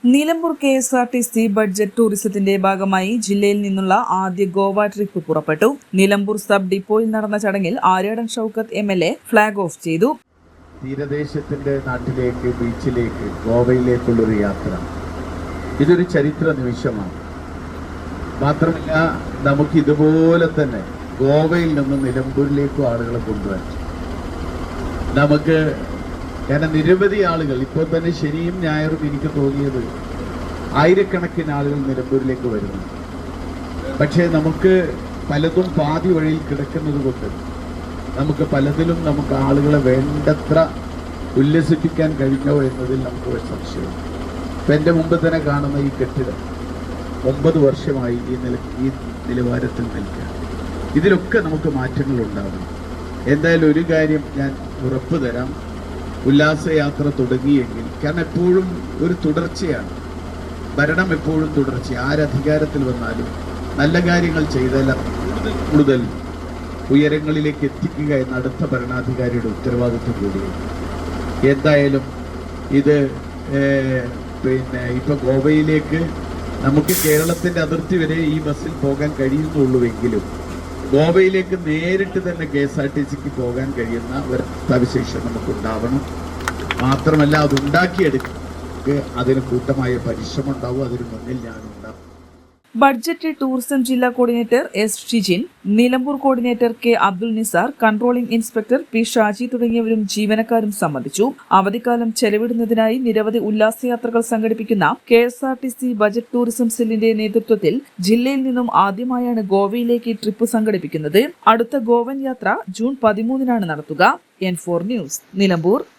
Nilambur KSRTC budget ടൂറിസത്തിന്റെ ഭാഗമായി ജില്ലയിൽ നിന്നുള്ള ആദ്യ ഗോവ ട്രിപ്പ് പുറപ്പെട്ടു. നിലമ്പൂർ സബ് ഡിപ്പോയിൽ നടന്ന ചടങ്ങിൽ Aryadan Shoukath MLA flag off ചെയ്തു. തീരദേശത്തിന്റെ നാട്ടിലേക്ക്, ബീച്ചിലേക്ക്, ഗോവയിലേക്കുള്ളൊരു യാത്ര ഇതൊരു ചരിത്ര നിമിഷമാണ്. മാത്രമല്ല, നമുക്ക് ഇതുപോലെ തന്നെ ഗോവയിൽ നിന്ന് നിലമ്പൂരിലേക്കും ആളുകളെ കൊണ്ടുവരാം. നമുക്ക് കാരണം നിരവധി ആളുകൾ ഇപ്പോൾ തന്നെ ശനിയും ഞായറും എനിക്ക് തോന്നിയത് ആയിരക്കണക്കിന് ആളുകൾ നിലമ്പൂരിലേക്ക് വരുന്നു. പക്ഷേ നമുക്ക് പലതും പാതി വഴിയിൽ കിടക്കുന്നത് കൊണ്ട് നമുക്ക് പലതിലും നമുക്ക് ആളുകളെ വേണ്ടത്ര ഉല്ലസിപ്പിക്കാൻ കഴിഞ്ഞോ എന്നതിൽ നമുക്ക് ഒരു സംശയം. ഇപ്പം എൻ്റെ മുമ്പ് തന്നെ കാണുന്ന ഈ കെട്ടിടം 9 വർഷമായി ഈ നിലവാരത്തിൽ നിൽക്കുക. ഇതിലൊക്കെ നമുക്ക് മാറ്റങ്ങൾ ഉണ്ടാവണം. എന്തായാലും ഒരു കാര്യം ഞാൻ ഉറപ്പ് തരാം, ഉല്ലാസയാത്ര തുടങ്ങിയെങ്കിൽ, കാരണം എപ്പോഴും ഒരു തുടർച്ചയാണ് ഭരണം, എപ്പോഴും തുടർച്ച. ആരധികാരത്തിൽ വന്നാലും നല്ല കാര്യങ്ങൾ ചെയ്താൽ കൂടുതൽ ഉയരങ്ങളിലേക്ക് എത്തിക്കുക എന്ന അടുത്ത ഭരണാധികാരിയുടെ ഉത്തരവാദിത്വം കൂടിയാണ്. എന്തായാലും ഇത് ഇപ്പൊ ഗോവയിലേക്ക് നമുക്ക് കേരളത്തിന്റെ അതിർത്തി വരെ ഈ ബസ്സിൽ പോകാൻ കഴിയുന്നുള്ളൂവെങ്കിലും ഗോവയിലേക്ക് നേരിട്ട് തന്നെ KSRTCക്ക് പോകാൻ കഴിയുന്ന ഒരു അവസ്ഥാവിശേഷം നമുക്കുണ്ടാവണം. മാത്രമല്ല, അതുണ്ടാക്കിയെടുക്കുക അതിന് കൂട്ടമായ പരിശ്രമം ഉണ്ടാവും. അതിന് മുന്നിൽ ഞാനുണ്ടാവും. ബഡ്ജറ്റ് ടൂറിസം ജില്ലാ coordinator S. Shijin, Nilambur coordinator K. Abdul Nisar, controlling inspector P. Shaji തുടങ്ങിയവരും ജീവനക്കാരും സംബന്ധിച്ചു. അവധിക്കാലം ചെലവിടുന്നതിനായി നിരവധി ഉല്ലാസയാത്രകൾ സംഘടിപ്പിക്കുന്ന KSRTC ബജറ്റ് ടൂറിസം സെല്ലിന്റെ നേതൃത്വത്തിൽ ജില്ലയിൽ നിന്നും ആദ്യമായാണ് ഗോവയിലേക്ക് ട്രിപ്പ് സംഘടിപ്പിക്കുന്നത്. അടുത്ത ഗോവൻ യാത്ര ജൂൺ 13 നടത്തുക. N4 news, Nilambur.